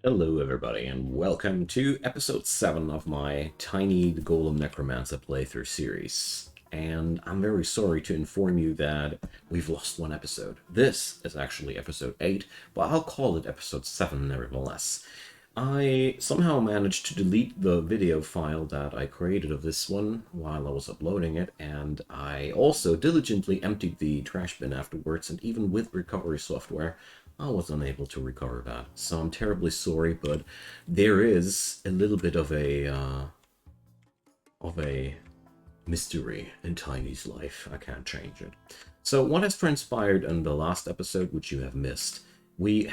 Hello everybody, and welcome to episode 7 of my Tiny the Golem Necromancer playthrough series. And I'm very sorry to inform you that we've lost one episode. This is actually episode 8, but I'll call it episode 7 nevertheless. I somehow managed to delete the video file that I created of this one while I was uploading it, and I also diligently emptied the trash bin afterwards, and even with recovery software, I was unable to recover that. So I'm terribly sorry, but there is a little bit of a mystery in Tiny's life. I can't change it. So what has transpired in the last episode, which you have missed? We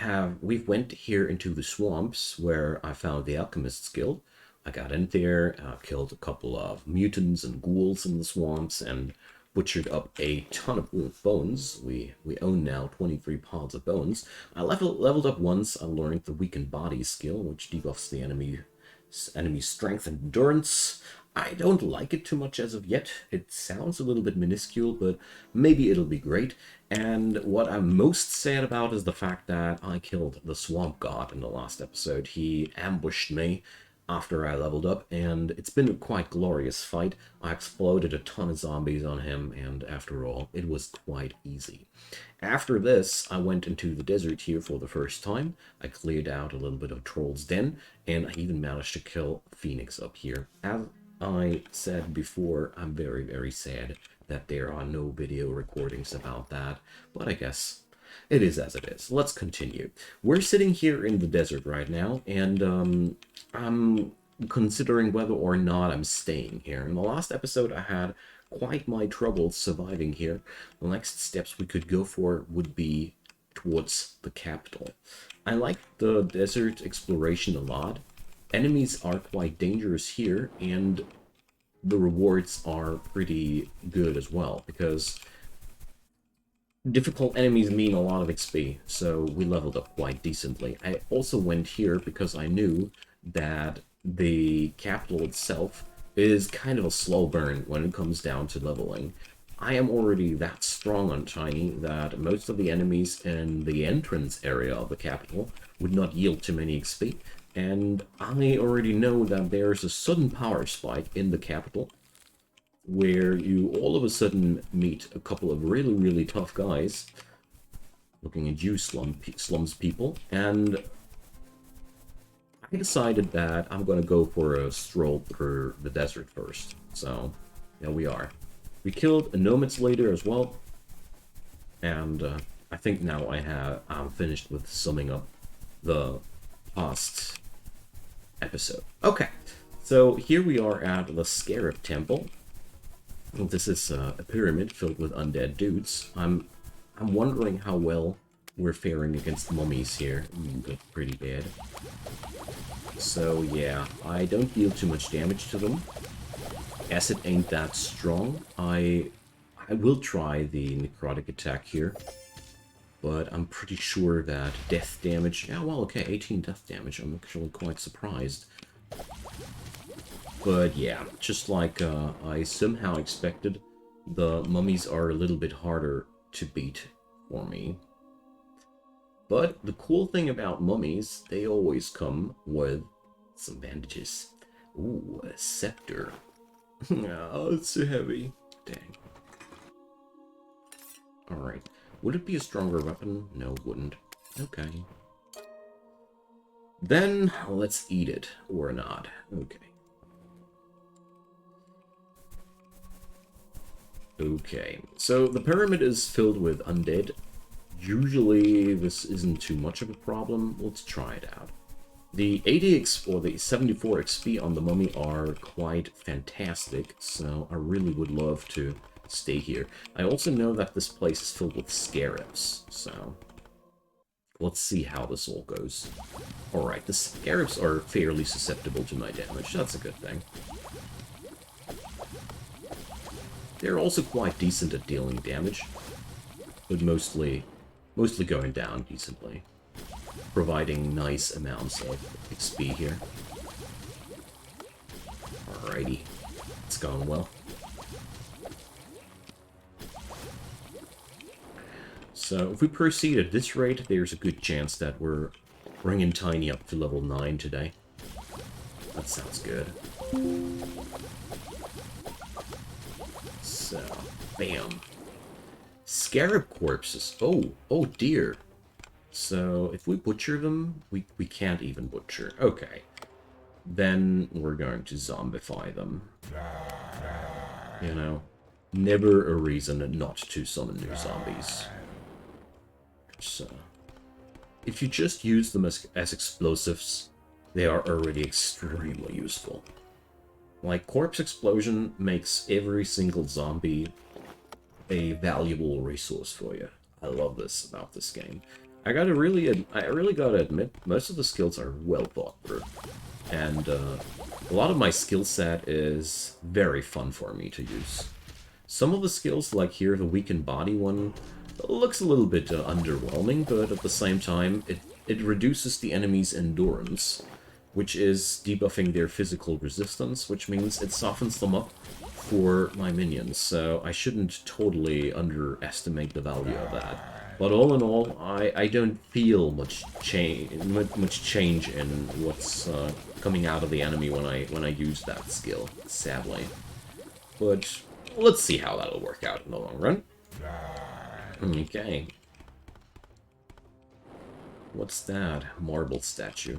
went here into the swamps where I found the Alchemist's Guild. I got in there, killed a couple of mutants and ghouls in the swamps, and butchered up a ton of bones. We own now 23 pods of bones. I leveled up once. I learned the weakened body skill, which debuffs the enemy's strength and endurance. I don't like it too much as of yet. It sounds a little bit minuscule, but maybe it'll be great. And what I'm most sad about is the fact that I killed the Swamp God in the last episode. He ambushed me after I leveled up, and it's been a quite glorious fight. I exploded a ton of zombies on him, and after all, it was quite easy. After this, I went into the desert here for the first time. I cleared out a little bit of Troll's Den, and I even managed to kill Phoenix up here. As I said before, I'm very, very sad that there are no video recordings about that, but I guess it is as it is. Let's continue. We're sitting here in the desert right now, and I'm considering whether or not I'm staying here. In the last episode, I had quite my troubles surviving here. The next steps we could go for would be towards the capital. I like the desert exploration a lot. Enemies are quite dangerous here, and the rewards are pretty good as well, because difficult enemies mean a lot of XP, so we leveled up quite decently. I also went here because I knew that the capital itself is kind of a slow burn when it comes down to leveling. I am already that strong on Tiny that most of the enemies in the entrance area of the capital would not yield too many XP, and I already know that there's a sudden power spike in the capital where you all of a sudden meet a couple of really, really tough guys looking at you, slums people, and I decided that I'm going to go for a stroll through the desert first. So, there we are. We killed a Nomads later as well, and I think now I'm finished with summing up the past episode. Okay, so here we are at the Scarab Temple. This is a pyramid filled with undead dudes. I'm wondering how well we're faring against mummies here. It's pretty bad. So yeah, I don't deal too much damage to them. Acid ain't that strong. I will try the necrotic attack here, but I'm pretty sure that death damage... Yeah, well, okay, 18 death damage. I'm actually quite surprised. But yeah, just like I somehow expected, the mummies are a little bit harder to beat for me. But the cool thing about mummies, they always come with some bandages. Ooh, a scepter. Oh, it's so heavy. Dang. Alright. Would it be a stronger weapon? No, it wouldn't. Okay. Then, let's eat it. Or not. Okay. Okay, so the pyramid is filled with undead. Usually this isn't too much of a problem. Let's try it out. The 80 XP or the 74 XP on the mummy are quite fantastic, so I really would love to stay here. I also know that this place is filled with scarabs, so let's see how this all goes. Alright, the scarabs are fairly susceptible to my damage. That's a good thing. They're also quite decent at dealing damage, but mostly going down decently, providing nice amounts of XP here. Alrighty, it's going well. So if we proceed at this rate, there's a good chance that we're bringing Tiny up to level 9 today. That sounds good. So, bam. Scarab corpses. Oh dear. So, if we butcher them, we can't even butcher. Okay. Then we're going to zombify them. You know, never a reason not to summon new zombies. So, if you just use them as explosives, they are already extremely useful. Like, Corpse Explosion makes every single zombie a valuable resource for you. I love this about this game. I really gotta admit, most of the skills are well thought through. And a lot of my skill set is very fun for me to use. Some of the skills, like here, the weakened body one, looks a little bit underwhelming, but at the same time, it reduces the enemy's endurance, which is debuffing their physical resistance, which means it softens them up for my minions, so I shouldn't totally underestimate the value of that. But all in all, I don't feel much change in what's coming out of the enemy when I use that skill, sadly. But let's see how that'll work out in the long run. Okay. What's that? Marble statue.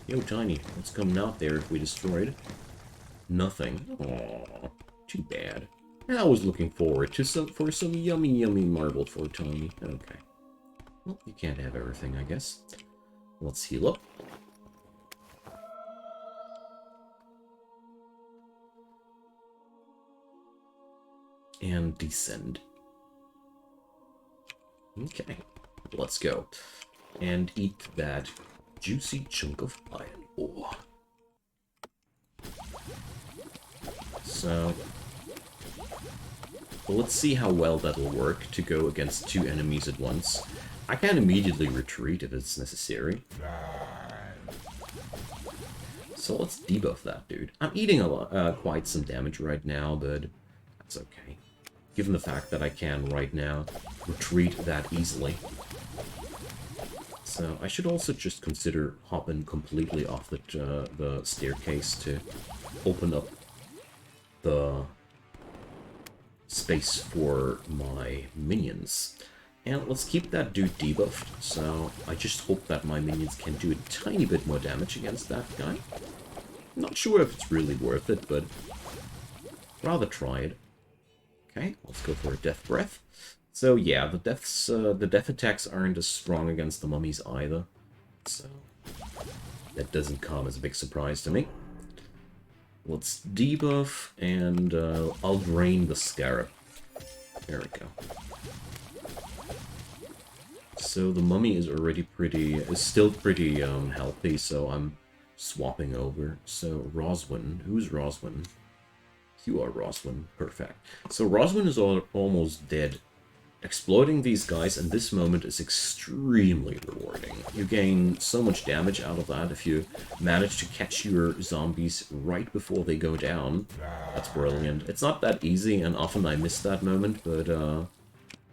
Yo, Tiny, what's coming out there if we destroy it? Nothing. Aww, too bad. I was looking forward to some yummy marble for Tiny. Okay. Well, you can't have everything, I guess. Let's heal up. And descend. Okay. Let's go. And eat that juicy chunk of iron ore. So, let's see how well that'll work to go against two enemies at once. I can immediately retreat if it's necessary. So let's debuff that dude. I'm eating quite some damage right now, but that's okay. Given the fact that I can right now retreat that easily. So I should also just consider hopping completely off the staircase to open up the space for my minions. And let's keep that dude debuffed, so I just hope that my minions can do a tiny bit more damage against that guy. I'm not sure if it's really worth it, but rather try it. Okay, let's go for a death breath. So yeah, the death attacks aren't as strong against the mummies either, so that doesn't come as a big surprise to me. Let's debuff, and I'll drain the scarab. There we go. So the mummy is already still pretty healthy, so I'm swapping over. So Roswin, who's Roswin? You are Roswin, perfect. So Roswin is almost dead. Exploiting these guys in this moment is extremely rewarding. You gain so much damage out of that if you manage to catch your zombies right before they go down. That's brilliant. It's not that easy, and often I miss that moment, but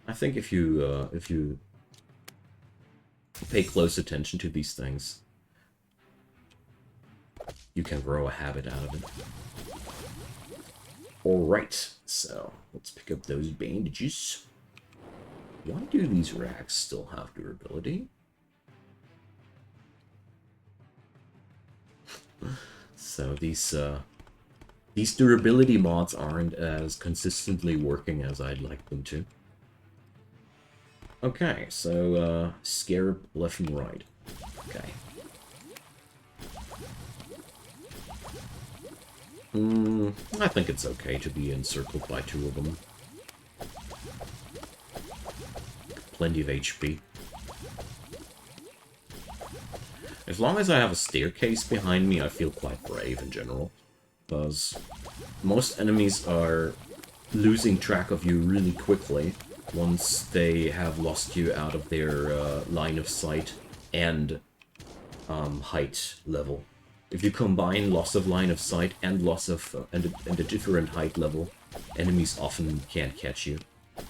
I think if you pay close attention to these things, you can grow a habit out of it. Alright, so let's pick up those bandages. Why do these rags still have durability? So these durability mods aren't as consistently working as I'd like them to. Okay, so scarab left and right. Okay. I think it's okay to be encircled by two of them. Plenty of HP. As long as I have a staircase behind me, I feel quite brave in general. Because most enemies are losing track of you really quickly once they have lost you out of their line of sight and height level. If you combine loss of line of sight and loss of and a different height level, enemies often can't catch you.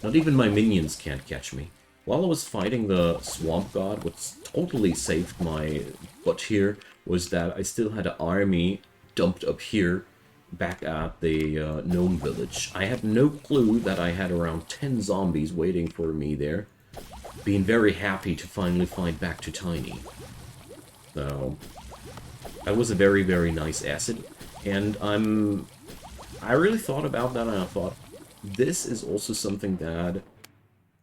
Not even my minions can't catch me. while I was fighting the Swamp God, what totally saved my butt here was that I still had an army dumped up here back at the gnome village. I had no clue that I had around 10 zombies waiting for me there, being very happy to finally find back to Tiny. So, that was a very, very nice asset, and I really thought about that, and I thought, this is also something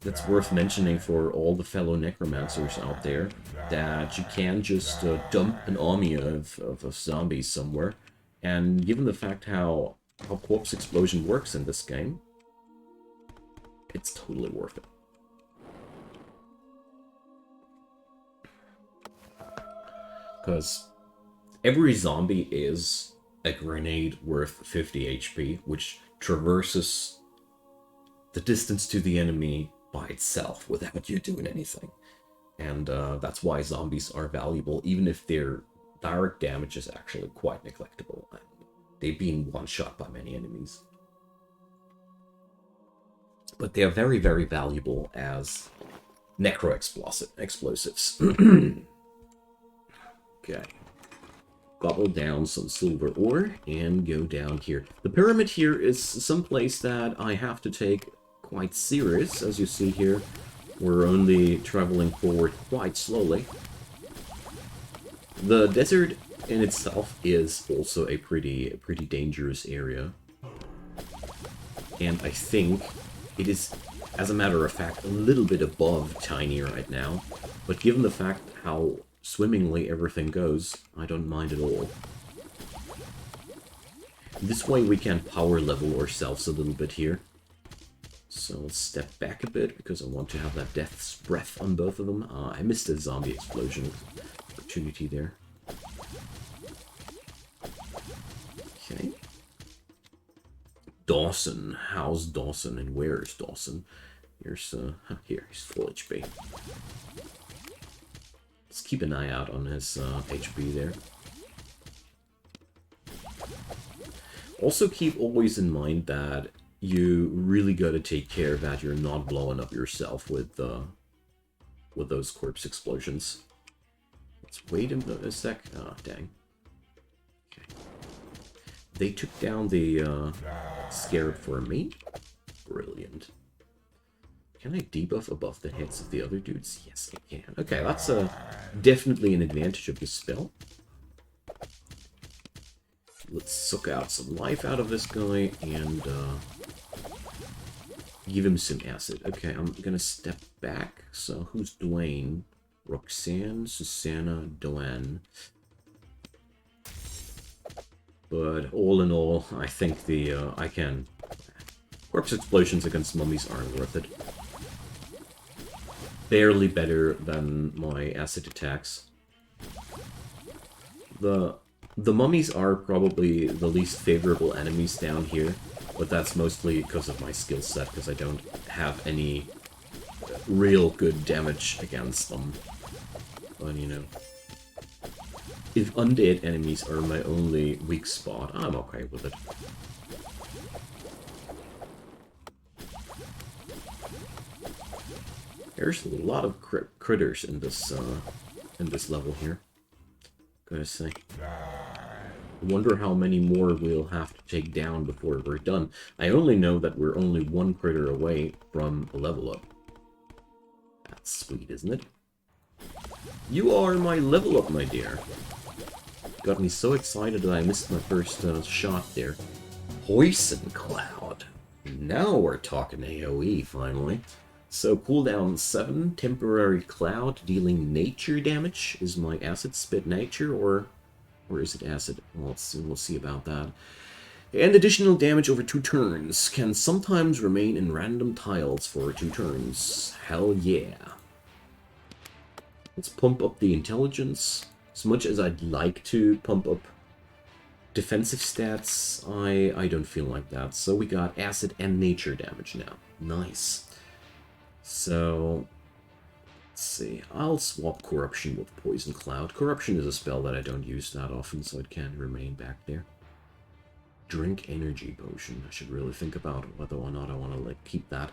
that's worth mentioning for all the fellow necromancers out there, that you can just dump an army of zombies somewhere, and given the fact how corpse explosion works in this game, it's totally worth it. Because every zombie is a grenade worth 50 HP, which traverses the distance to the enemy by itself without you doing anything. And that's why zombies are valuable, even if their direct damage is actually quite neglectable. They've been one-shot by many enemies. But they are very, very valuable as necro-explosives. Okay. Gobble down some silver ore and go down here. The pyramid here is someplace that I have to take quite serious. As you see here, we're only traveling forward quite slowly. The desert in itself is also a pretty dangerous area. And I think it is, as a matter of fact, a little bit above Tiny right now. But given the fact how swimmingly everything goes, I don't mind at all. This way we can power level ourselves a little bit here. So let's step back a bit, because I want to have that death's breath on both of them. I missed a zombie explosion opportunity there. Okay. Dawson. How's Dawson, and where is Dawson? Here's, here's full HP. Let's keep an eye out on his HP there. Also keep always in mind that you really gotta take care that you're not blowing up yourself with those corpse explosions. Let's wait a sec. Oh, dang. Okay. They took down the scarab for me. Brilliant. Can I debuff above the heads of the other dudes? Yes, I can. Okay, that's definitely an advantage of this spell. Let's suck out some life out of this guy and give him some acid. Okay, I'm gonna step back. So, who's Dwayne? Roxanne, Susanna, Dwayne. But all in all, I think I can... Corpse explosions against mummies aren't worth it. Barely better than my acid attacks. The mummies are probably the least favorable enemies down here, but that's mostly because of my skill set, because I don't have any real good damage against them. But, you know, if undead enemies are my only weak spot, I'm okay with it. There's a lot of critters in this level here, gotta say. I wonder how many more we'll have to take down before we're done. I only know that we're only one critter away from a level up. That's sweet, isn't it? You are my level up, my dear. Got me so excited that I missed my first shot there. Poison Cloud. Now we're talking AoE, finally. So, cooldown 7, temporary cloud, dealing nature damage. Is my acid spit nature, or is it acid? Well, we'll see about that. And additional damage over 2 turns. Can sometimes remain in random tiles for 2 turns. Hell yeah. Let's pump up the intelligence. As much as I'd like to pump up defensive stats, I don't feel like that. So we got acid and nature damage now. Nice. So, let's see. I'll swap Corruption with Poison Cloud. Corruption is a spell that I don't use that often, so it can remain back there. Drink Energy Potion. I should really think about whether or not I want to, like, keep that.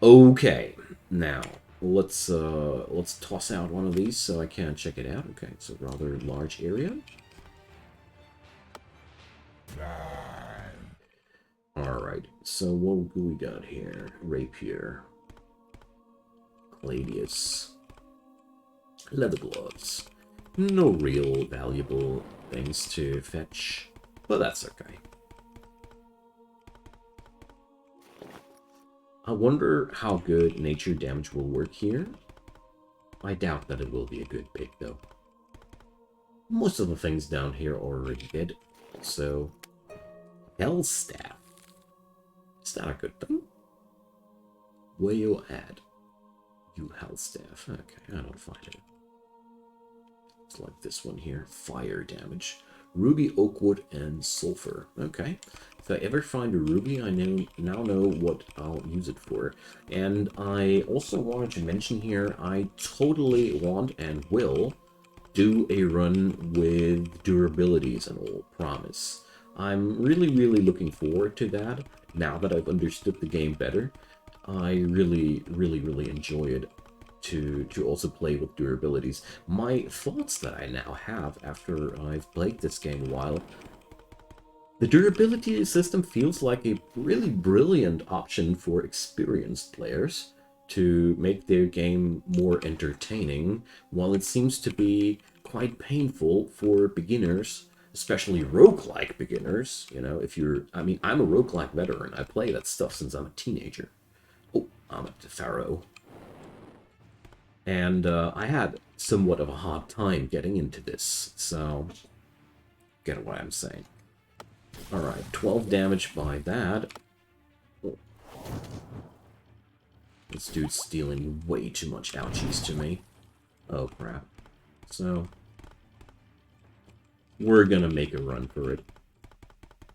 Okay, now, let's toss out one of these so I can check it out. Okay, it's a rather large area. Alright, so what do we got here? Rapier. Gladius. Leather gloves. No real valuable things to fetch, but that's okay. I wonder how good nature damage will work here. I doubt that it will be a good pick, though. Most of the things down here are already dead, so... Hell Staff. Is that a good thing? Where you at? You Hell Staff. Okay, I don't find it. It's like this one here. Fire damage. Ruby, Oakwood, and Sulfur. Okay. If I ever find a ruby, I now know what I'll use it for. And I also wanted to mention here, I totally want and will do a run with durabilities and all, promise. I'm really looking forward to that, now that I've understood the game better. I really enjoy it to also play with durabilities. My thoughts that I now have after I've played this game a while, the durability system feels like a really brilliant option for experienced players to make their game more entertaining, while it seems to be quite painful for beginners, especially roguelike beginners. You know, if you're, I mean, I'm a roguelike veteran. I play that stuff since I'm a teenager. Oh, I'm at the Pharaoh. And I had somewhat of a hard time getting into this, so get what I'm saying. Alright, 12 damage by that. Oh. This dude's dealing way too much ouchies to me. Oh, crap. So, we're gonna make a run for it.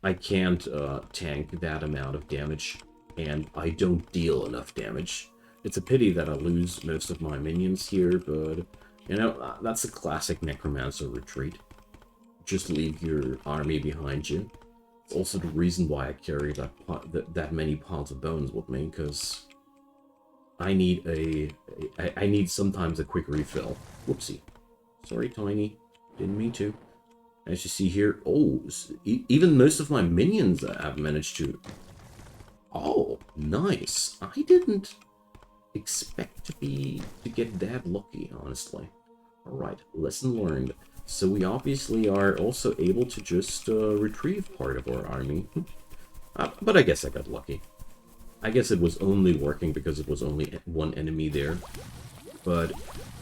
I can't tank that amount of damage, and I don't deal enough damage. It's a pity that I lose most of my minions here, but, you know, that's a classic Necromancer retreat. Just leave your army behind you. It's also the reason why I carry that many piles of bones with me, because I need I need sometimes a quick refill. Whoopsie. Sorry, Tiny. Didn't mean to. As you see here, oh, even most of my minions have managed to... Oh, nice. I didn't expect to get that lucky, honestly. Alright, lesson learned. So we obviously are also able to just retrieve part of our army. But I guess I got lucky. I guess it was only working because it was only one enemy there. But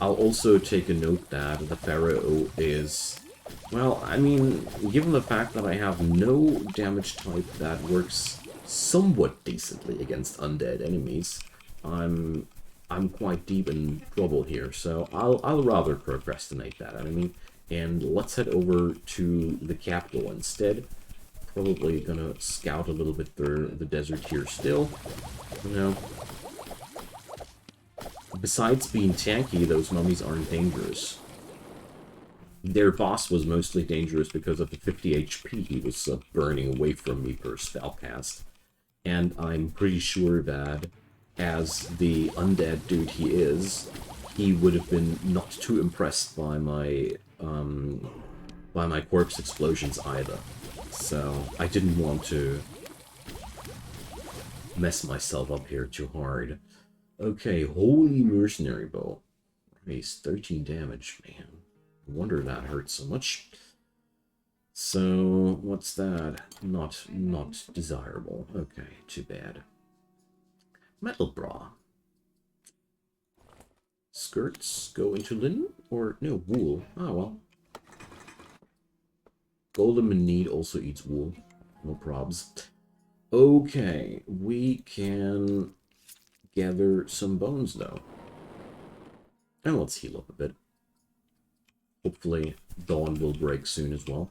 I'll also take a note that the Pharaoh is... Well, I mean, given the fact that I have no damage type that works somewhat decently against undead enemies, I'm quite deep in trouble here, so I'll rather procrastinate that enemy, and let's head over to the capital instead. Probably gonna scout a little bit through the desert here still. You know, besides being tanky, those mummies aren't dangerous. Their boss was mostly dangerous because of the 50 HP he was burning away from me per spellcast. And I'm pretty sure that, as the undead dude he is, he would have been not too impressed by my corpse explosions either. So I didn't want to mess myself up here too hard. Okay, Holy Mercenary Bow. Nice, 13 damage, man. No wonder that hurts so much. So, what's that? Not desirable. Okay, too bad. Metal bra. Skirts go into linen? Or, no, wool. Ah, well. Golem in Need also eats wool. No probs. Okay, we can gather some bones, though. And let's heal up a bit. Hopefully, dawn will break soon as well.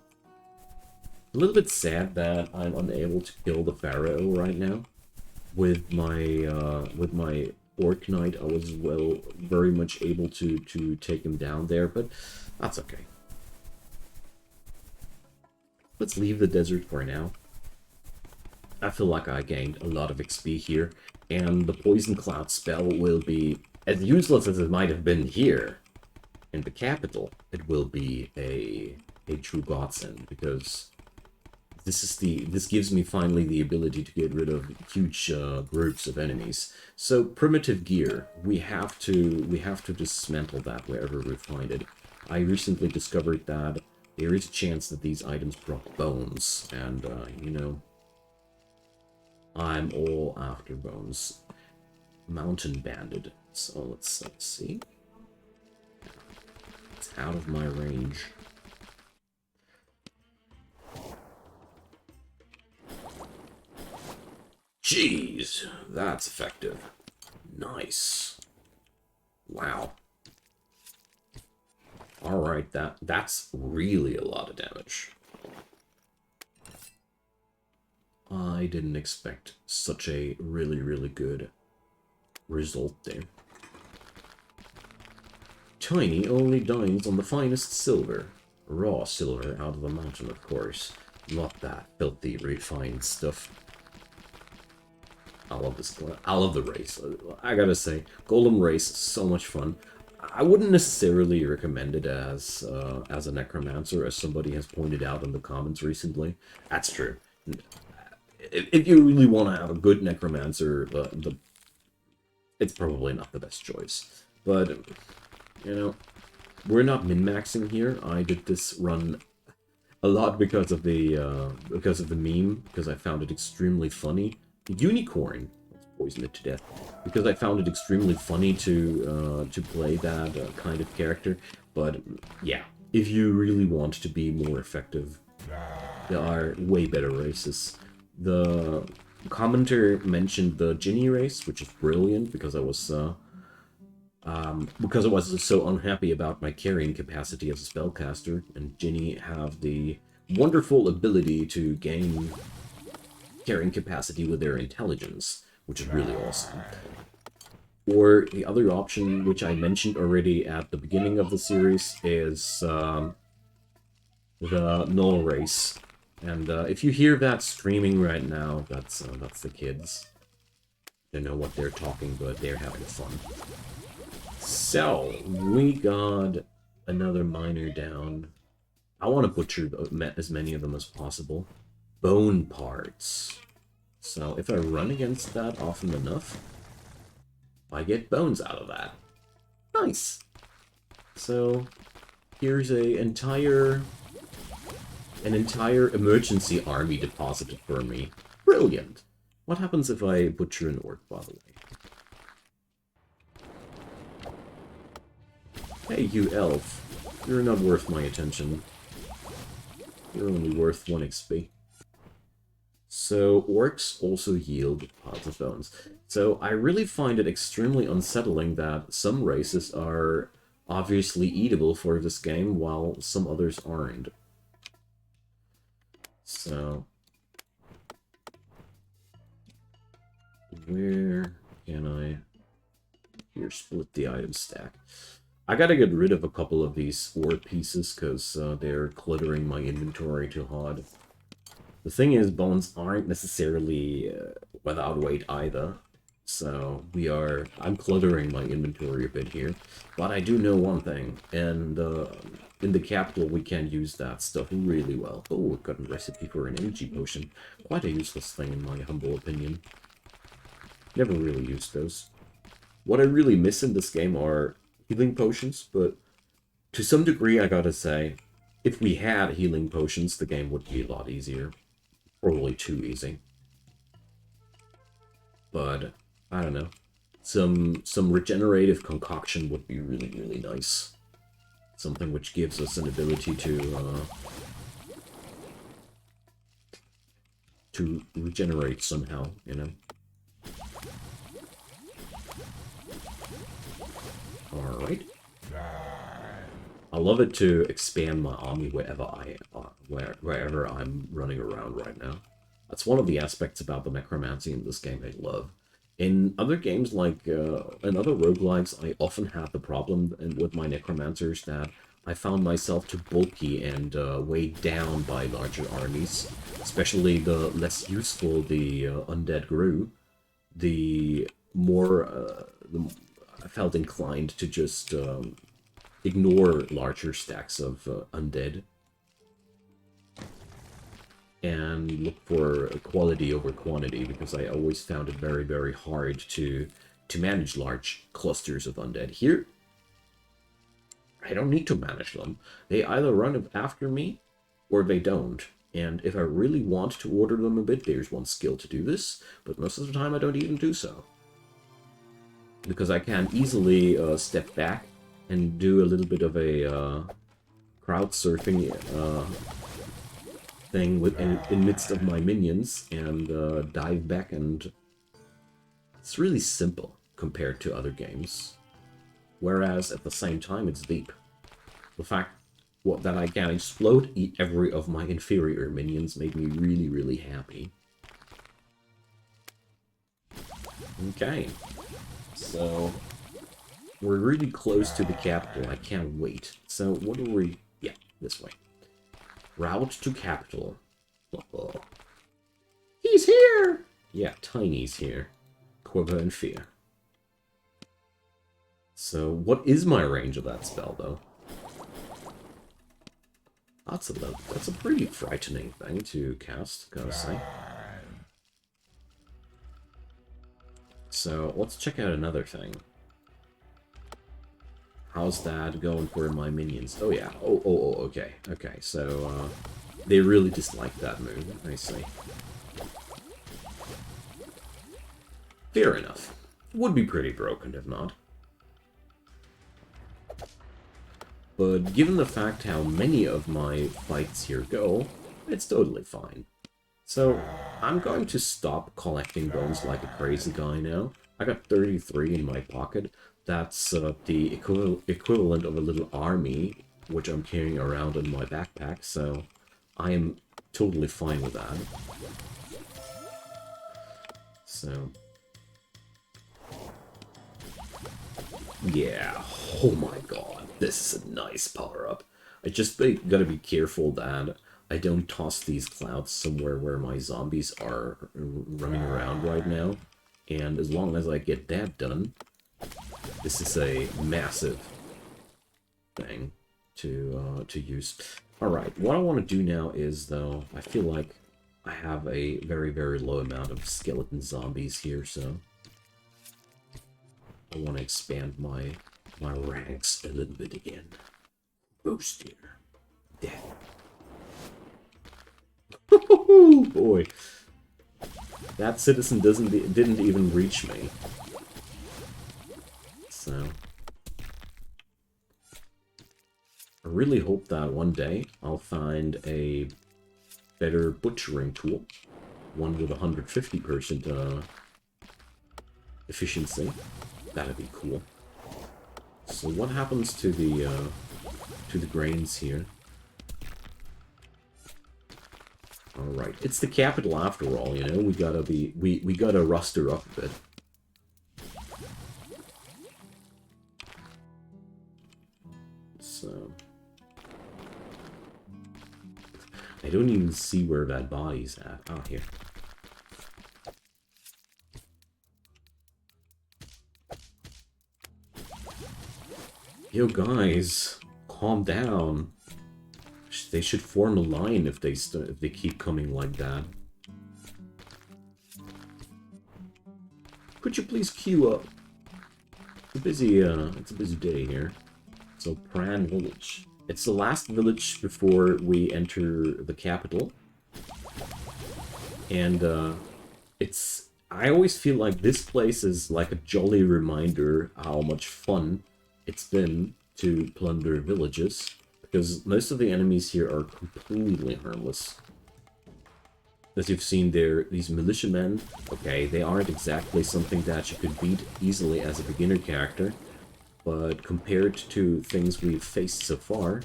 A little bit sad that I'm unable to kill the Pharaoh right now. With my Orc Knight, I was, well, very much able to take him down there, but that's okay. Let's leave the desert for now. I feel like I gained a lot of XP here, and the Poison Cloud spell will be as useless as it might have been here in the capital, it will be a true godsend, because this gives me finally the ability to get rid of huge groups of enemies. So primitive gear, we have to dismantle that wherever we find it. I recently discovered that there is a chance that these items drop bones, and you know, I'm all after bones. Mountain banded. So let's see. It's out of my range. Jeez, that's effective. Nice. Wow. Alright, that's really a lot of damage. I didn't expect such a really, really good result there. Tiny only dines on the finest silver. Raw silver out of the mountain, of course. Not that filthy, refined stuff. I love this. I love the race. I gotta say, Golem race is so much fun. I wouldn't necessarily recommend it as a necromancer, as somebody has pointed out in the comments recently. That's true. If you really want to have a good necromancer, it's probably not the best choice. But you know, we're not min-maxing here. I did this run a lot because of the meme, because I found it extremely funny. Unicorn, let's poison it to death, because I found it extremely funny to play that kind of character. But yeah, if you really want to be more effective, there are way better races. The commenter mentioned the Ginny race, which is brilliant, because I was so unhappy about my carrying capacity as a spellcaster, and Ginny have the wonderful ability to gain carrying capacity with their intelligence, which is really awesome. Or the other option, which I mentioned already at the beginning of the series, is the Null race. And if you hear that screaming right now, that's the kids. They know what they're talking, but they're having fun. So, we got another miner down. I want to butcher as many of them as possible. Bone parts. So if I run against that often enough, I get bones out of that. Nice. So here's an entire emergency army deposited for me. Brilliant. What happens if I butcher an orc, by the way? Hey, you elf. You're not worth my attention. You're only worth 1 XP. So, orcs also yield piles of bones. So, I really find it extremely unsettling that some races are obviously eatable for this game, while some others aren't. So, where can I... Here, split the item stack. I gotta get rid of a couple of these ore pieces, because they're cluttering my inventory too hard. The thing is, bones aren't necessarily without weight either, so I'm cluttering my inventory a bit here. But I do know one thing, and in the capital we can use that stuff really well. Oh, I've got a recipe for an energy potion. Quite a useless thing in my humble opinion. Never really used those. What I really miss in this game are healing potions, but to some degree I gotta say, if we had healing potions, the game would be a lot easier. Probably too easy. But I don't know. Some regenerative concoction would be really, really nice. Something which gives us an ability to regenerate somehow, you know. Alright. I love it to expand my army wherever I'm running around right now. That's one of the aspects about the necromancy in this game I love. In other games, like in other roguelikes, I often had the problem with my necromancers that I found myself too bulky and weighed down by larger armies. Especially the less useful the undead grew, the more I felt inclined to just ignore larger stacks of undead and look for quality over quantity, because I always found it very, very hard to manage large clusters of undead. Here, I don't need to manage them. They either run after me or they don't. And if I really want to order them a bit, there's one skill to do this, but most of the time I don't even do so. Because I can easily step back and do a little bit of a crowd surfing thing in midst of my minions and dive back, and it's really simple compared to other games. Whereas at the same time it's deep. The fact that I can explode every of my inferior minions made me really, really happy. Okay, so we're really close to the capital. I can't wait. So what are we... Yeah, this way. Route to capital. Uh-oh. He's here! Yeah, Tiny's here. Quiver and fear. So what is my range of that spell, though? That's a pretty frightening thing to cast, gotta say. So let's check out another thing. How's that going for my minions? Oh yeah. Oh, okay. Okay, so they really dislike that move, I see. Fair enough. Would be pretty broken if not. But given the fact how many of my fights here go, it's totally fine. So, I'm going to stop collecting bones like a crazy guy now. I got 33 in my pocket. That's the equivalent of a little army, which I'm carrying around in my backpack, so I am totally fine with that. So... yeah, oh my god, this is a nice power-up. I just gotta be careful that I don't toss these clouds somewhere where my zombies are running around right now. And as long as I get that done, this is a massive thing to use. Alright, what I want to do now is, though, I feel like I have a very, very low amount of skeleton zombies here, so... I want to expand my ranks a little bit again. Boost here. Death. Boy. That citizen didn't even reach me. So... I really hope that one day I'll find a better butchering tool. One with 150% efficiency. That'd be cool. So what happens to the grains here? Alright, it's the capital after all, you know, we gotta roster up a bit. So I don't even see where that body's at. Oh, here. Yo, guys, calm down. They should form a line if they keep coming like that. Could you please queue up? It's a busy day here. So, Pran Village. It's the last village before we enter the capital. And, I always feel like this place is like a jolly reminder how much fun it's been to plunder villages, because most of the enemies here are completely harmless. As you've seen there, these militiamen, okay, they aren't exactly something that you could beat easily as a beginner character, but compared to things we've faced so far,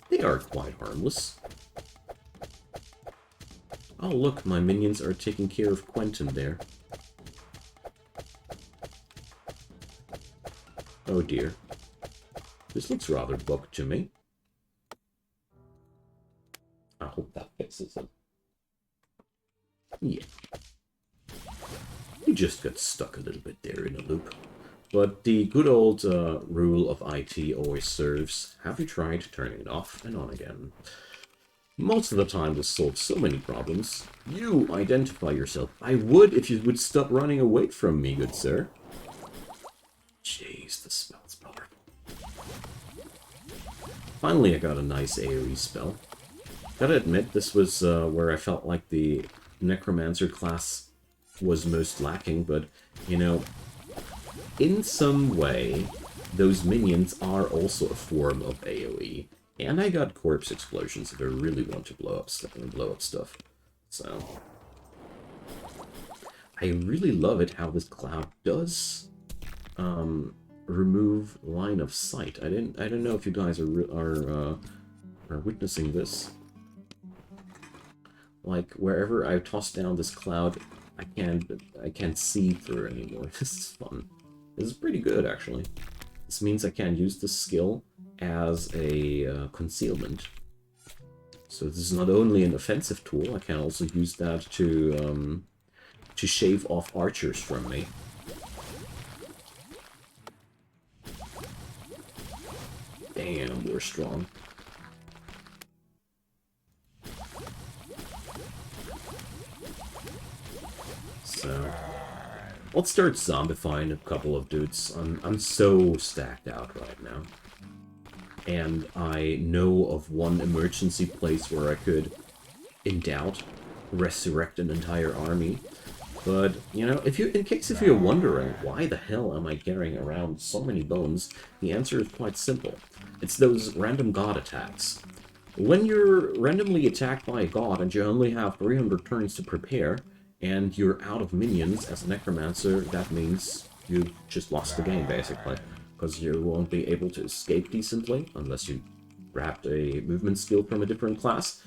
they are quite harmless. Oh look, my minions are taking care of Quentin there. Oh dear. This looks rather bugged to me. I hope that fixes it. Yeah. You just got stuck a little bit there in a loop. But the good old rule of IT always serves. Have you tried turning it off and on again? Most of the time this solves so many problems. You identify yourself. I would if you would stop running away from me, good sir. Jeez, this spell's powerful. Finally, I got a nice AoE spell. Gotta admit, this was where I felt like the Necromancer class was most lacking, but, you know, in some way, those minions are also a form of AoE. And I got corpse explosions if I really want to blow up stuff. So, I really love it how this cloud does remove line of sight. I don't know if you guys are witnessing this. Like wherever I toss down this cloud, I can't see through anymore. This is fun. This is pretty good actually. This means I can use this skill as a concealment. So this is not only an offensive tool, I can also use that to shave off archers from me. Damn, we're strong. So let's start zombifying a couple of dudes. I'm so stacked out right now. And I know of one emergency place where I could, in doubt, resurrect an entire army. But, you know, if you're wondering why the hell am I carrying around so many bones, the answer is quite simple. It's those random god attacks. When you're randomly attacked by a god and you only have 300 turns to prepare, and you're out of minions as a Necromancer, that means you just lost the game, basically. Because you won't be able to escape decently, unless you grabbed a movement skill from a different class.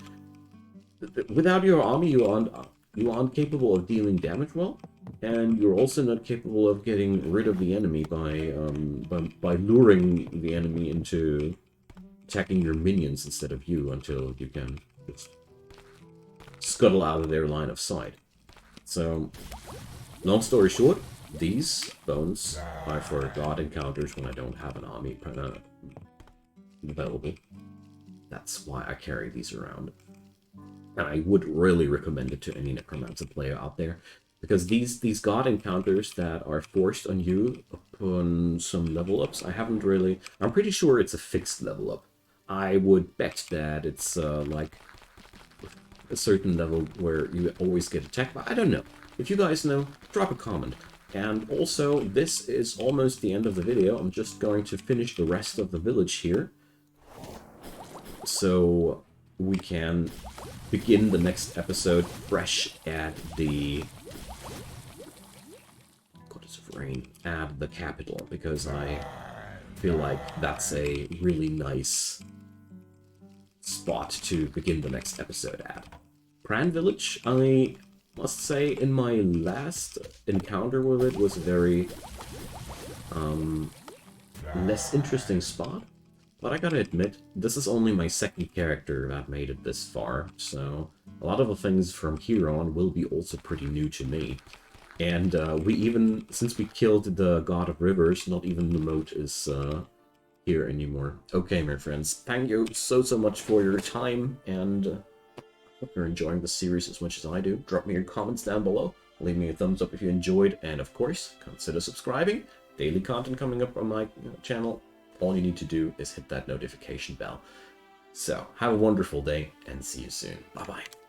Without your army, you aren't capable of dealing damage well, and you're also not capable of getting rid of the enemy by luring the enemy into attacking your minions instead of you until you can just scuttle out of their line of sight. So, long story short, these bones are for god encounters when I don't have an army available. That's why I carry these around. And I would really recommend it to any Necromancer player out there, because these god encounters that are forced on you upon some level ups, I'm pretty sure it's a fixed level up. I would bet that it's like a certain level where you always get attacked, but I don't know. If you guys know, drop a comment. And also, this is almost the end of the video. I'm just going to finish the rest of the village here, so we can begin the next episode fresh at the Goddess of Rain, at the capital, because I feel like that's a really nice spot to begin the next episode at. Pran Village, I must say, in my last encounter with it was a very less interesting spot. But I gotta admit, this is only my second character that made it this far, so a lot of the things from here on will be also pretty new to me. And since we killed the God of Rivers, not even the moat is here anymore. Okay, my friends, thank you so much for your time, and hope you're enjoying the series as much as I do. Drop me your comments down below, leave me a thumbs up if you enjoyed, and of course, consider subscribing. Daily content coming up on my channel. All you need to do is hit that notification bell. So, have a wonderful day, and see you soon. Bye-bye.